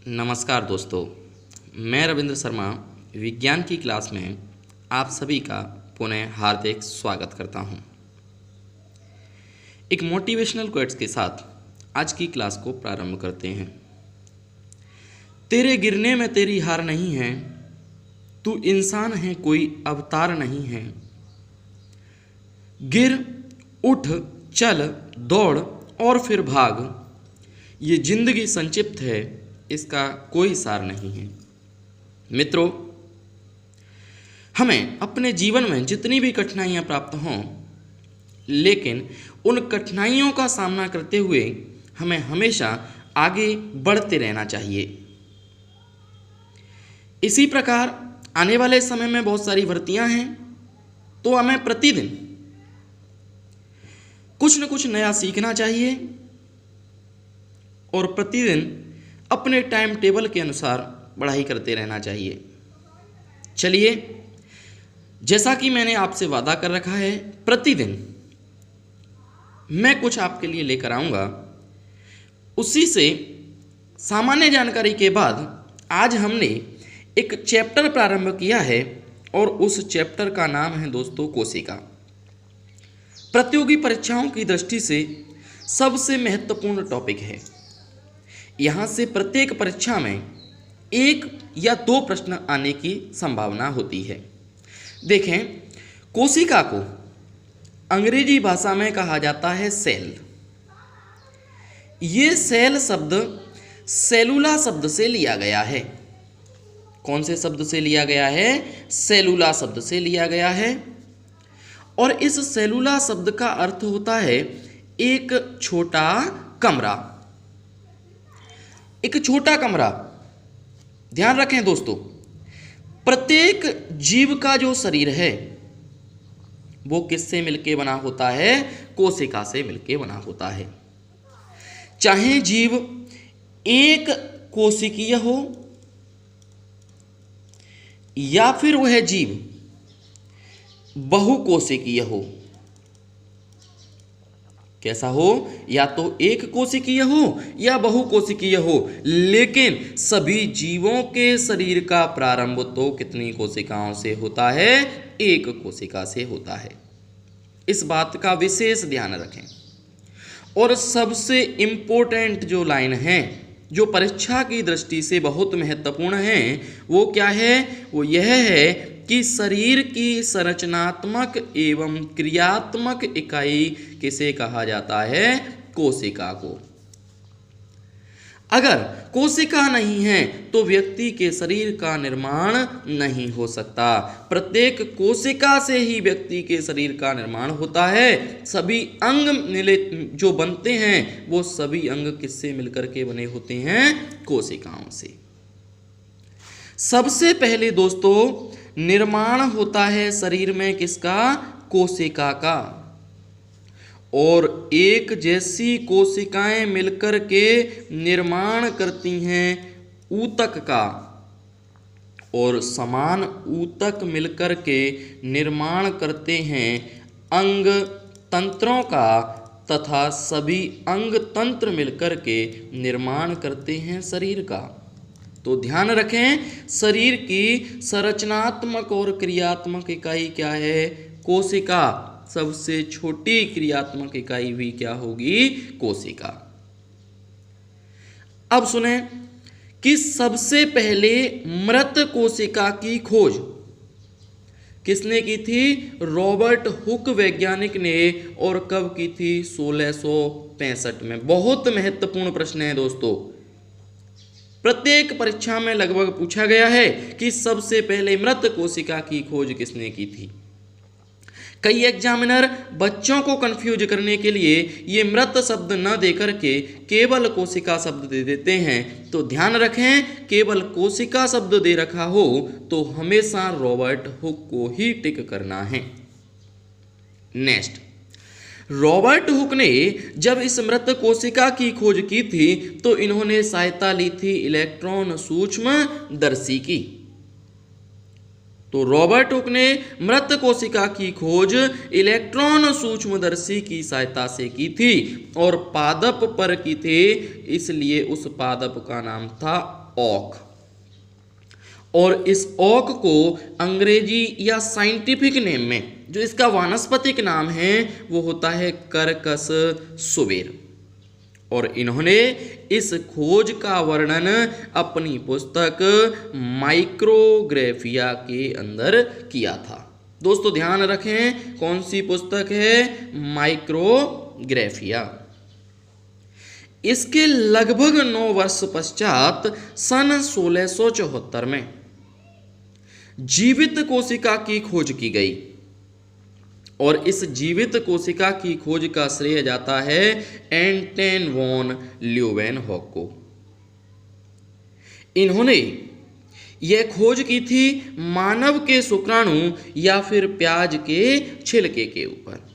नमस्कार दोस्तों, मैं रविंद्र शर्मा विज्ञान की क्लास में आप सभी का पुनः हार्दिक स्वागत करता हूं। एक मोटिवेशनल कोट्स के साथ आज की क्लास को प्रारंभ करते हैं। तेरे गिरने में तेरी हार नहीं है, तू इंसान है कोई अवतार नहीं है। गिर, उठ, चल, दौड़ और फिर भाग, ये जिंदगी संक्षिप्त है, इसका कोई सार नहीं है। मित्रों, हमें अपने जीवन में जितनी भी कठिनाइयां प्राप्त हों, लेकिन उन कठिनाइयों का सामना करते हुए हमें हमेशा आगे बढ़ते रहना चाहिए। इसी प्रकार आने वाले समय में बहुत सारी भर्तियां हैं, तो हमें प्रतिदिन कुछ न कुछ नया सीखना चाहिए और प्रतिदिन अपने टाइम टेबल के अनुसार पढ़ाई करते रहना चाहिए। चलिए, जैसा कि मैंने आपसे वादा कर रखा है, प्रतिदिन मैं कुछ आपके लिए लेकर आऊँगा। उसी से सामान्य जानकारी के बाद आज हमने एक चैप्टर प्रारंभ किया है और उस चैप्टर का नाम है दोस्तों कोशिका। प्रतियोगी परीक्षाओं की दृष्टि से सबसे महत्वपूर्ण टॉपिक है। यहाँ से प्रत्येक परीक्षा में एक या दो प्रश्न आने की संभावना होती है। देखें, कोशिका को अंग्रेजी भाषा में कहा जाता है सेल। ये सेल शब्द सेलुला शब्द से लिया गया है। कौन से शब्द से लिया गया है? सेलुला शब्द से लिया गया है। और इस सेलुला शब्द का अर्थ होता है एक छोटा कमरा। एक छोटा कमरा। ध्यान रखें दोस्तों, प्रत्येक जीव का जो शरीर है वो किससे मिलके बना होता है? कोशिका से मिलके बना होता है। चाहे जीव एक कोशिकीय हो या फिर वह जीव बहुकोशिकीय हो। कैसा हो? या तो एक कोशिकीय हो या बहुकोशिकीय हो, लेकिन सभी जीवों के शरीर का प्रारंभ तो कितनी कोशिकाओं से होता है? एक कोशिका से होता है। इस बात का विशेष ध्यान रखें। और सबसे इम्पोर्टेंट जो लाइन है, जो परीक्षा की दृष्टि से बहुत महत्वपूर्ण है, वो क्या है? वो यह है कि शरीर की संरचनात्मक एवं क्रियात्मक इकाई किसे कहा जाता है? कोशिका को। अगर कोशिका नहीं है तो व्यक्ति के शरीर का निर्माण नहीं हो सकता। प्रत्येक कोशिका से ही व्यक्ति के शरीर का निर्माण होता है। सभी अंग मिले जो बनते हैं, वो सभी अंग किससे मिलकर के बने होते हैं? कोशिकाओं से। सबसे पहले दोस्तों निर्माण होता है शरीर में किसका? कोशिका का। और एक जैसी कोशिकाएं मिलकर के निर्माण करती हैं ऊतक का, और समान ऊतक मिलकर के निर्माण करते हैं अंग तंत्रों का, तथा सभी अंग तंत्र मिलकर के निर्माण करते हैं शरीर का। तो ध्यान रखें, शरीर की संरचनात्मक और क्रियात्मक इकाई क्या है? कोशिका। सबसे छोटी क्रियात्मक इकाई भी क्या होगी? कोशिका। अब सुने कि सबसे पहले मृत कोशिका की खोज किसने की थी? रॉबर्ट हुक वैज्ञानिक ने। और कब की थी? 1665 में। बहुत महत्वपूर्ण प्रश्न है दोस्तों। प्रत्येक परीक्षा में लगभग पूछा गया है कि सबसे पहले मृत कोशिका की खोज किसने की थी। कई एग्जामिनर बच्चों को कंफ्यूज करने के लिए ये मृत शब्द न देकर के केवल कोशिका शब्द दे देते हैं। तो ध्यान रखें, केवल कोशिका शब्द दे रखा हो तो हमेशा रॉबर्ट हुक को ही टिक करना है। नेक्स्ट, रॉबर्ट हुक ने जब इस मृत कोशिका की खोज की थी तो इन्होंने सहायता ली थी इलेक्ट्रॉन सूक्ष्मदर्शी की। तो रॉबर्ट हुक ने मृत कोशिका की खोज इलेक्ट्रॉन सूक्ष्मदर्शी की सहायता से की थी और पादप पर की थी, इसलिए उस पादप का नाम था ओक। और इस ओक को अंग्रेजी या साइंटिफिक नेम में जो इसका वानस्पतिक नाम है वो होता है करकस सुबेर। और इन्होंने इस खोज का वर्णन अपनी पुस्तक माइक्रोग्राफिया के अंदर किया था। दोस्तों ध्यान रखें, कौन सी पुस्तक है? माइक्रोग्राफिया। इसके लगभग 9 वर्ष पश्चात सन 1674 में जीवित कोशिका की खोज की गई और इस जीवित कोशिका की खोज का श्रेय जाता है एंटन वॉन ल्यूवेनहॉक को। इन्होंने यह खोज की थी मानव के शुक्राणु या फिर प्याज के छिलके के ऊपर।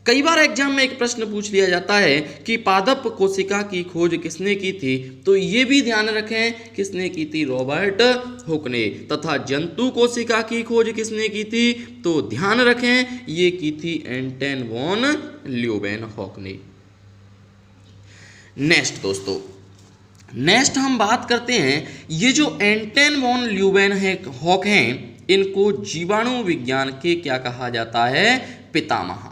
कई बार एग्जाम में एक प्रश्न पूछ लिया जाता है कि पादप कोशिका की खोज किसने की थी, तो ये भी ध्यान रखें किसने की थी? रॉबर्ट हुक ने। तथा जंतु कोशिका की खोज किसने की थी? तो ध्यान रखें ये की थी एंटन वॉन ल्यूवेनहॉक ने। नेक्स्ट दोस्तों, नेक्स्ट हम बात करते हैं, ये जो एंटन वॉन ल्यूवेनहॉक हैं इनको जीवाणु विज्ञान के क्या कहा जाता है? पितामह।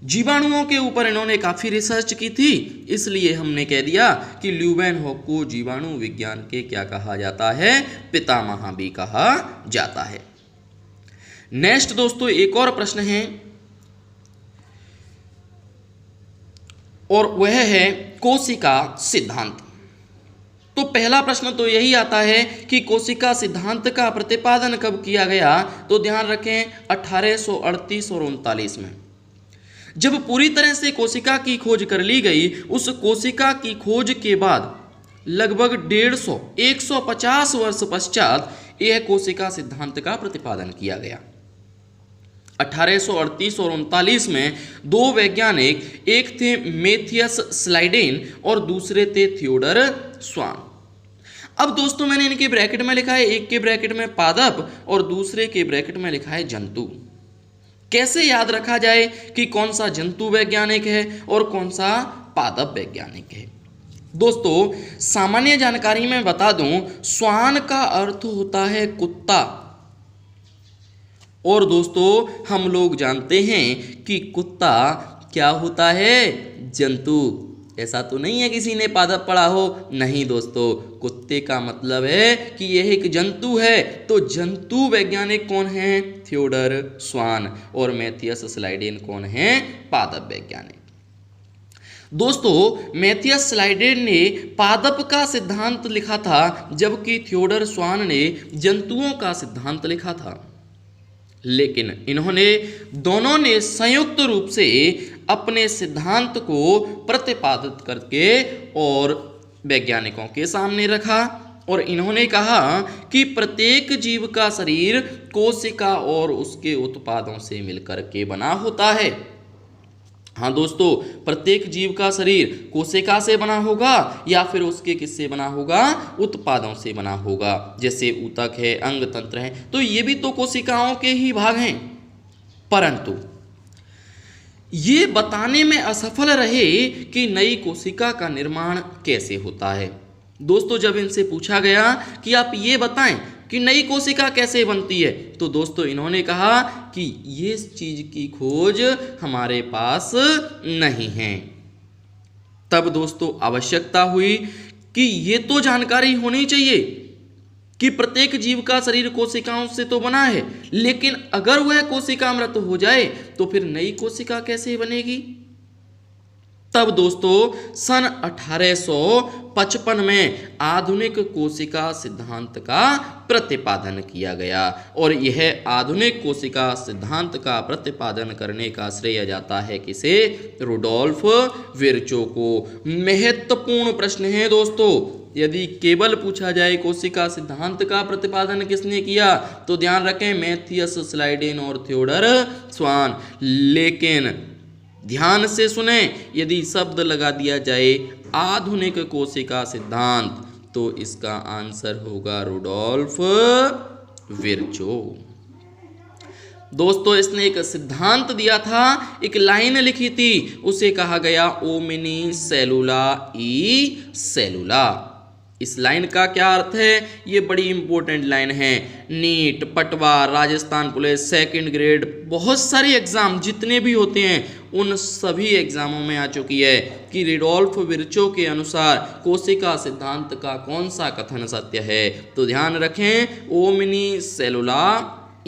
जीवाणुओं के ऊपर इन्होंने काफी रिसर्च की थी, इसलिए हमने कह दिया कि ल्यूवेनहॉक को जीवाणु विज्ञान के क्या कहा जाता है? पितामह भी कहा जाता है। नेक्स्ट दोस्तों एक और प्रश्न है और वह है कोशिका सिद्धांत। तो पहला प्रश्न तो यही आता है कि कोशिका सिद्धांत का प्रतिपादन कब किया गया? तो ध्यान रखें 1838 और 39 में। जब पूरी तरह से कोशिका की खोज कर ली गई, उस कोशिका की खोज के बाद लगभग 150 वर्ष पश्चात यह कोशिका सिद्धांत का प्रतिपादन किया गया। 1838 और 39 में 2 वैज्ञानिक, एक थे मैथियस स्लाइडेन और दूसरे थे थियोडर स्वान। अब दोस्तों मैंने इनके ब्रैकेट में लिखा है, एक के ब्रैकेट में पादप और दूसरे के ब्रैकेट में लिखा है जंतु। कैसे याद रखा जाए कि कौन सा जंतु वैज्ञानिक है और कौन सा पादप वैज्ञानिक है? दोस्तों सामान्य जानकारी में बता दूं, स्वान का अर्थ होता है कुत्ता। और दोस्तों हम लोग जानते हैं कि कुत्ता क्या होता है? जंतु। ऐसा तो नहीं है किसी ने पादप पढ़ा हो, नहीं दोस्तों, कुत्ते का मतलब है कि यह एक जंतु है। तो जंतु वैज्ञानिक कौन है? थियोडर स्वान। और मैथियस स्लाइडेन कौन है? पादप वैज्ञानिक। दोस्तों मैथियस स्लाइडेन ने पादप का सिद्धांत लिखा था, जबकि थियोडर स्वान ने जंतुओं का सिद्धांत लिखा था। लेकिन इन्होंने दोनों ने संयुक्त रूप से अपने सिद्धांत को प्रतिपादित करके और वैज्ञानिकों के सामने रखा और इन्होंने कहा कि प्रत्येक जीव का शरीर कोशिका और उसके उत्पादों से मिलकर के बना होता है। हाँ दोस्तों, प्रत्येक जीव का शरीर कोशिका से बना होगा या फिर उसके किससे बना होगा? उत्पादों से बना होगा। जैसे ऊतक है, अंग तंत्र है, तो ये भी तो कोशिकाओं के ही भाग हैं। परंतु ये बताने में असफल रहे कि नई कोशिका का निर्माण कैसे होता है। दोस्तों जब इनसे पूछा गया कि आप ये बताएं कि नई कोशिका कैसे बनती है, तो दोस्तों इन्होंने कहा कि ये चीज की खोज हमारे पास नहीं है। तब दोस्तों आवश्यकता हुई कि ये तो जानकारी होनी चाहिए कि प्रत्येक जीव का शरीर कोशिकाओं से तो बना है, लेकिन अगर वह कोशिका मृत हो जाए तो फिर नई कोशिका कैसे बनेगी? तब दोस्तों सन 1855 में आधुनिक कोशिका सिद्धांत का प्रतिपादन किया गया और यह आधुनिक कोशिका सिद्धांत का प्रतिपादन करने का श्रेय जाता है किसे? रुडोल्फ विर्चो को। महत्वपूर्ण प्रश्न है दोस्तों, यदि केवल पूछा जाए कोशिका सिद्धांत का प्रतिपादन किसने किया, तो ध्यान रखें मैथियस स्लाइडेन और थियोडर स्वान। लेकिन ध्यान से सुने, यदि शब्द लगा दिया जाए आधुनिक कोशिका सिद्धांत, तो इसका आंसर होगा रुडोल्फ विर्चो। दोस्तों इसने एक सिद्धांत दिया था, एक लाइन लिखी थी, उसे कहा गया ओमिनी सेलुला ई सेलुला। इस लाइन का क्या अर्थ है? ये बड़ी इंपॉर्टेंट लाइन है। नीट, पटवा, राजस्थान पुलिस, सेकंड ग्रेड, बहुत सारे एग्जाम जितने भी होते हैं उन सभी एग्जामों में आ चुकी है कि रुडोल्फ विर्चो के अनुसार कोशिका सिद्धांत का कौन सा कथन सत्य है। तो ध्यान रखें, ओमिनी सेलुला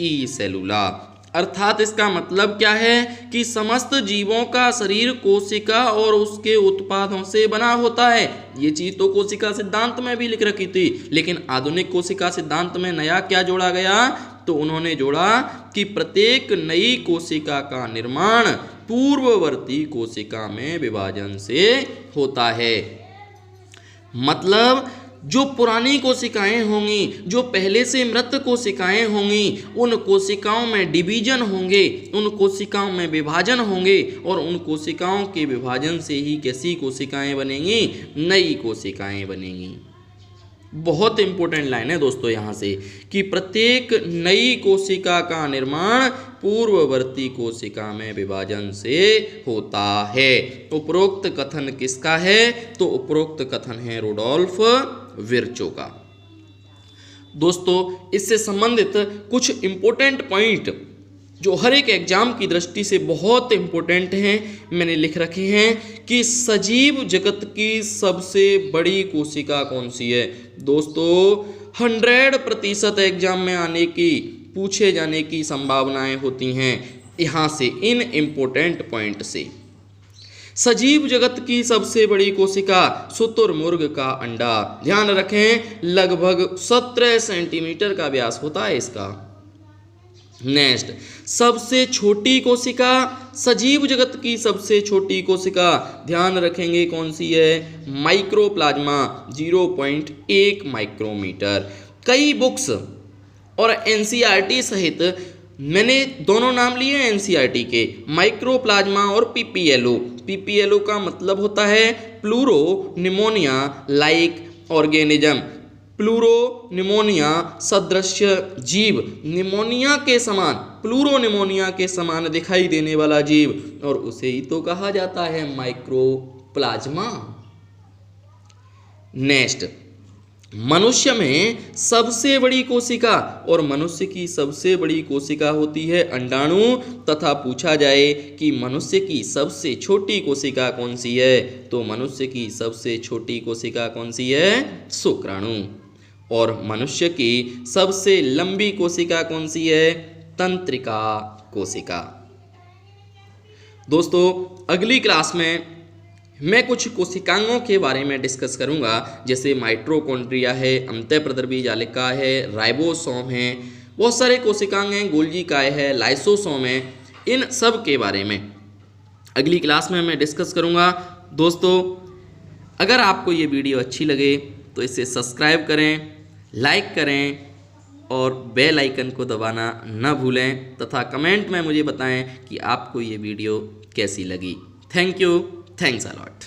ई सेलुला, अर्थात इसका मतलब क्या है कि समस्त जीवों का शरीर कोशिका और उसके उत्पादों से बना होता है। ये चीज तो कोशिका सिद्धांत में भी लिख रखी थी, लेकिन आधुनिक कोशिका सिद्धांत में नया क्या जोड़ा गया? तो उन्होंने जोड़ा कि प्रत्येक नई कोशिका का निर्माण पूर्ववर्ती कोशिका में विभाजन से होता है। मतलब जो पुरानी कोशिकाएं होंगी, जो पहले से मृत कोशिकाएं होंगी, उन कोशिकाओं में डिवीजन होंगे, उन कोशिकाओं में विभाजन होंगे और उन कोशिकाओं के विभाजन से ही कैसी कोशिकाएं बनेंगी? नई कोशिकाएं बनेंगी। बहुत इंपॉर्टेंट लाइन है दोस्तों यहाँ से कि प्रत्येक नई कोशिका का निर्माण पूर्ववर्ती कोशिका में विभाजन से होता है। उपरोक्त कथन किसका है? तो उपरोक्त कथन है रुडोल्फ विर्चो का। दोस्तों इससे संबंधित कुछ इंपॉर्टेंट पॉइंट जो हर एक एग्जाम की दृष्टि से बहुत इंपॉर्टेंट हैं मैंने लिख रखे हैं कि सजीव जगत की सबसे बड़ी कोशिका कौन सी है। दोस्तों 100% एग्जाम में आने की, पूछे जाने की संभावनाएं होती हैं यहाँ से, इन इंपॉर्टेंट पॉइंट से। सजीव जगत की सबसे बड़ी कोशिका शुतुरमुर्ग का अंडा। ध्यान रखें, लगभग 17 सेंटीमीटर का व्यास होता है इसका। नेक्स्ट, सबसे छोटी कोशिका, सजीव जगत की सबसे छोटी कोशिका ध्यान रखेंगे कौन सी है? Microplasma, 0.1 micrometre. कई बुक्स और एनसीईआरटी सहित मैंने दोनों नाम लिए हैं एनसीईआरटी के, माइक्रोप्लाज्मा और पीपीएलओ। पीपीएलओ का मतलब होता है pleuro pneumonia like organism. Pleuro pneumonia सदृश्य जीव, निमोनिया के समान, प्लूरो निमोनिया के समान दिखाई देने वाला जीव, और उसे ही तो कहा जाता है माइक्रोप्लाज्मा। नेक्स्ट, मनुष्य में सबसे बड़ी कोशिका, और मनुष्य की सबसे बड़ी कोशिका होती है अंडाणु, तथा पूछा जाए कि मनुष्य की सबसे छोटी कोशिका कौन सी है, तो मनुष्य की सबसे छोटी कोशिका कौन सी है? शुक्राणु। और मनुष्य की सबसे लंबी कोशिका कौन सी है? तंत्रिका कोशिका। दोस्तों अगली क्लास में मैं कुछ कोशिकांगों के बारे में डिस्कस करूंगा, जैसे माइटोकॉन्ड्रिया है, अंतःप्रद्रवी जालिका है, राइबोसोम है, बहुत सारे कोशिकांग हैं, गोल्गी काय है, लाइसोसोम है, इन सब के बारे में अगली क्लास में मैं डिस्कस करूंगा। दोस्तों अगर आपको ये वीडियो अच्छी लगे तो इसे सब्सक्राइब करें, लाइक करें और बेल आइकन को दबाना न भूलें, तथा कमेंट में मुझे बताएं कि आपको ये वीडियो कैसी लगी। Thank you, thanks a lot.